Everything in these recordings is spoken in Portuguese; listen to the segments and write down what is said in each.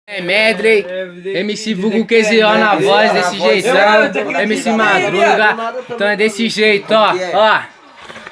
É Medley, MC Vulgo QZO na voz, desse jeitão, MC Madruga, então é desse jeito, ó.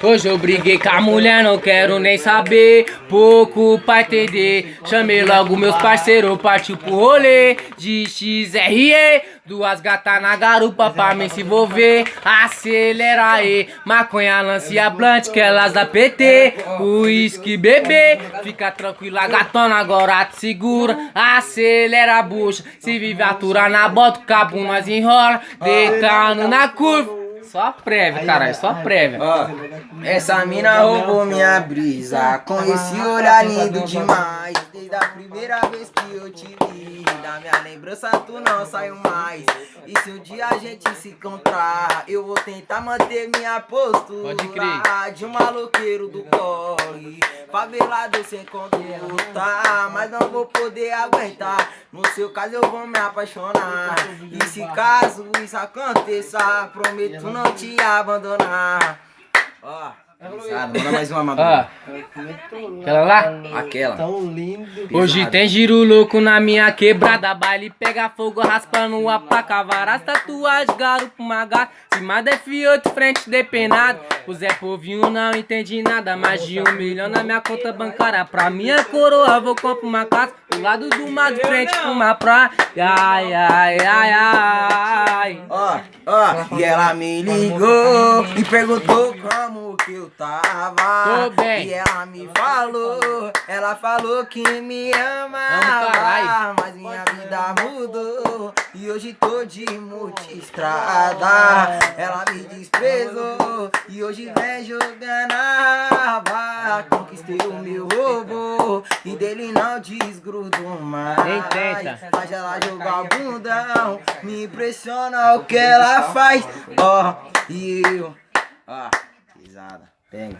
Hoje eu briguei com a mulher, não quero nem saber, pouco pra entender. Chamei logo meus parceiros, partiu pro rolê de XRE. Duas gatas na garupa pra me se envolver. Acelera aí, maconha, lancia blunt, que elas da PT. Uísque bebê, fica tranquila gatona, agora te segura. Acelera a bucha, se vive atura na bota, o cabo nós enrola. Deitando na curva. Só prévia, caralho, só prévia. Ó, essa mina roubou minha brisa, com esse olhar lindo demais. Desde a primeira vez que eu te vi, da minha lembrança tu não saiu mais. E se um dia a gente se encontrar, eu vou tentar manter minha postura de um maloqueiro do corre, favelado sem conduta, mas não vou poder aguentar. No seu caso eu vou me apaixonar, e se caso isso aconteça, prometo não te abandonar. Ó, manda mais uma, Madruga. Aquela lá? Aquela. Tão lindo. Hoje tem giro louco na minha quebrada, baile pega fogo, raspando a placa, várias tatuagens, garupa, uma gata, cima da F8, frente depenado. O Zé Povinho não entende nada, mais de 1 milhão na minha conta bancária. Pra minha coroa vou comprar uma casa, do lado do mar de frente pra uma praia. Ai, ai, ai, ai. Ó, e ela me ligou e perguntou como que eu tava. Tô bem. E ela me falou, ela falou que me amava, caralho. mas minha vida mudou e hoje tô de multistrada. Ela me desprezou e hoje vem jogando a raba. Conquistei o meu robô e dele não desgrudo mais. Eita. Faz ela jogar o bundão, me impressiona o que ela faz. Ó, e eu, ó, pisada, pega.